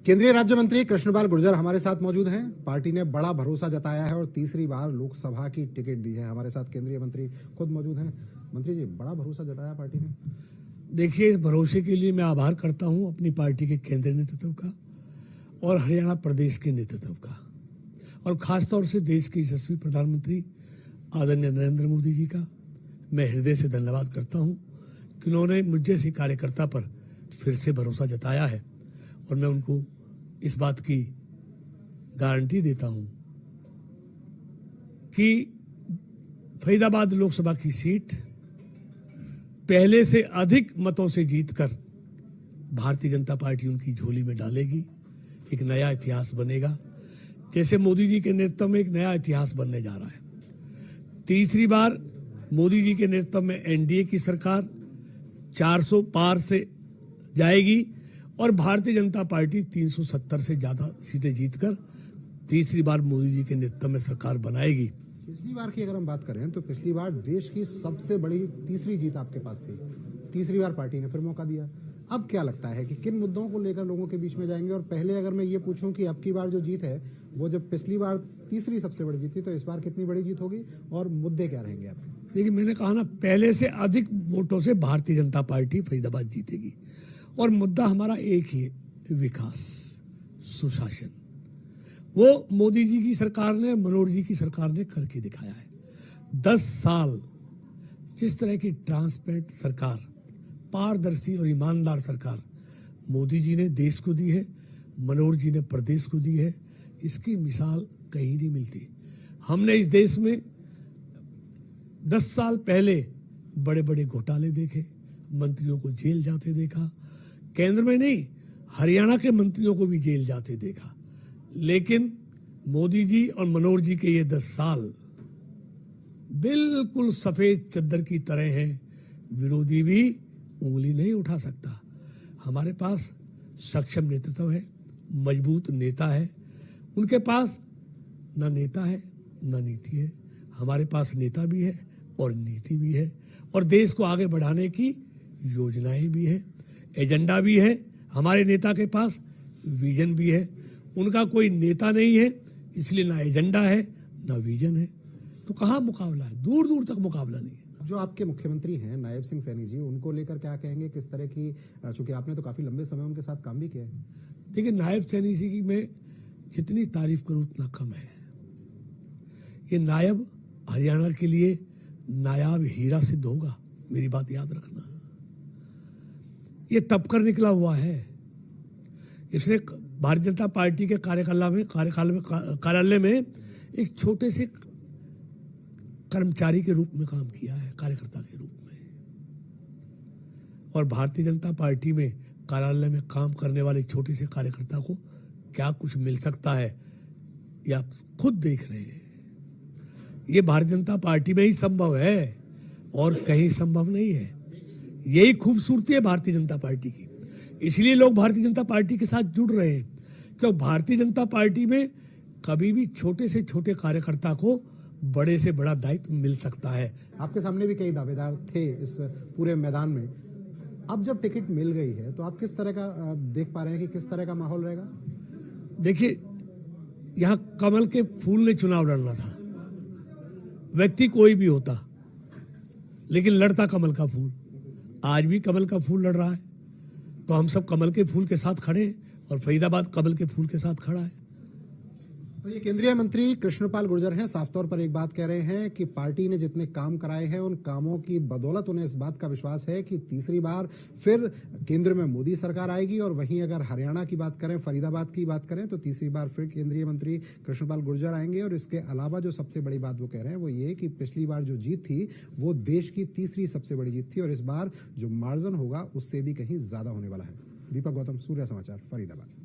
केंद्रीय राज्य मंत्री कृष्णपाल गुर्जर हमारे साथ मौजूद हैं। पार्टी ने बड़ा भरोसा जताया है और तीसरी बार लोकसभा की टिकट दी है। हमारे साथ केंद्रीय मंत्री खुद मौजूद हैं। मंत्री जी, बड़ा भरोसा जताया पार्टी ने। देखिए, इस भरोसे के लिए मैं आभार करता हूं अपनी पार्टी के केंद्रीय नेतृत्व का और हरियाणा प्रदेश के नेतृत्व का, और खासतौर से देश के यशस्वी प्रधानमंत्री आदरणीय नरेंद्र मोदी जी का मैं हृदय से धन्यवाद करता हूं कि उन्होंने मुझ जैसे कार्यकर्ता पर फिर से भरोसा जताया है। और मैं उनको इस बात की गारंटी देता हूं कि फरीदाबाद लोकसभा की सीट पहले से अधिक मतों से जीतकर भारतीय जनता पार्टी उनकी झोली में डालेगी। एक नया इतिहास बनेगा, जैसे मोदी जी के नेतृत्व में एक नया इतिहास बनने जा रहा है। तीसरी बार मोदी जी के नेतृत्व में एनडीए की सरकार 400 पार से जाएगी और भारतीय जनता पार्टी 370 से ज्यादा सीटें जीतकर तीसरी बार मोदी जी के नेतृत्व में सरकार बनाएगी। पिछली बार की अगर हम बात करें तो पिछली बार देश की सबसे बड़ी तीसरी जीत आपके पास थी। तीसरी बार पार्टी ने फिर मौका दिया। अब क्या लगता है कि किन मुद्दों को लेकर लोगों के बीच में जाएंगे? और पहले अगर मैं ये पूछूं कि अब की बार जो जीत है वो जब पिछली बार तीसरी सबसे बड़ी जीत थी, तो इस बार कितनी बड़ी जीत होगी और मुद्दे क्या रहेंगे आपके? देखिए, मैंने कहा ना, पहले से अधिक वोटों से भारतीय जनता पार्टी फरीदाबाद जीतेगी। और मुद्दा हमारा एक ही है, विकास, सुशासन। वो मोदी जी की सरकार ने, मनोहर जी की सरकार ने करके दिखाया है। 10 साल जिस तरह की ट्रांसपेरेंट सरकार, पारदर्शी और ईमानदार सरकार मोदी जी ने देश को दी है, मनोहर जी ने प्रदेश को दी है, इसकी मिसाल कहीं नहीं मिलती। हमने इस देश में 10 साल पहले बड़े बड़े घोटाले देखे, मंत्रियों को जेल जाते देखा, केंद्र में नहीं हरियाणा के मंत्रियों को भी जेल जाते देखा। लेकिन मोदी जी और मनोहर जी के ये 10 साल बिल्कुल सफेद चद्दर की तरह हैं, विरोधी भी उंगली नहीं उठा सकता। हमारे पास सक्षम नेतृत्व है, मजबूत नेता है। उनके पास न नेता है न नीति है। हमारे पास नेता भी है और नीति भी है, और देश को आगे बढ़ाने की योजनाएं भी है, एजेंडा भी है। हमारे नेता के पास विजन भी है। उनका कोई नेता नहीं है, इसलिए ना एजेंडा है ना विजन है। तो कहाँ मुकाबला है? दूर दूर तक मुकाबला नहीं है। जो आपके मुख्यमंत्री हैं नायब सिंह सैनी जी, उनको लेकर क्या कहेंगे? किस तरह की, चूंकि आपने तो काफी लंबे समय उनके साथ काम भी किया है। देखिए, नायब सैनी जी की मैं जितनी तारीफ करूं उतना कम है। ये नायब हरियाणा के लिए नायाब हीरा सिद्ध होगा, मेरी बात याद रखना। ये तब कर निकला हुआ है। इसने भारतीय जनता पार्टी के कार्यालय में एक छोटे से कर्मचारी के रूप में काम किया है, कार्यकर्ता के रूप में। और भारतीय जनता पार्टी में कार्यालय में काम करने वाले छोटे से कार्यकर्ता को क्या कुछ मिल सकता है, ये आप खुद देख रहे हैं। ये भारतीय जनता पार्टी में ही संभव है और कहीं संभव नहीं है। यही खूबसूरती है भारतीय जनता पार्टी की। इसलिए लोग भारतीय जनता पार्टी के साथ जुड़ रहे हैं, क्योंकि भारतीय जनता पार्टी में कभी भी छोटे से छोटे कार्यकर्ता को बड़े से बड़ा दायित्व मिल सकता है। आपके सामने भी कई दावेदार थे इस पूरे मैदान में। अब जब टिकट मिल गई है तो आप किस तरह का देख पा रहे हैं कि किस तरह का माहौल रहेगा? देखिए, यहाँ कमल के फूल ने चुनाव लड़ना था। व्यक्ति कोई भी होता, लेकिन लड़ता कमल का फूल। आज भी कमल का फूल लड़ रहा है, तो हम सब कमल के फूल के साथ खड़े हैं और फरीदाबाद कमल के फूल के साथ खड़ा है। तो ये केंद्रीय मंत्री कृष्णपाल गुर्जर हैं। साफ तौर पर एक बात कह रहे हैं कि पार्टी ने जितने काम कराए हैं उन कामों की बदौलत उन्हें इस बात का विश्वास है कि तीसरी बार फिर केंद्र में मोदी सरकार आएगी। और वहीं अगर हरियाणा की बात करें, फरीदाबाद की बात करें, तो तीसरी बार फिर केंद्रीय मंत्री कृष्णपाल गुर्जर आएंगे। और इसके अलावा जो सबसे बड़ी बात वो कह रहे हैं वो ये कि पिछली बार जो जीत थी वो देश की तीसरी सबसे बड़ी जीत थी, और इस बार जो मार्जिन होगा उससे भी कहीं ज्यादा होने वाला है। दीपक गौतम, सूर्य समाचार, फरीदाबाद।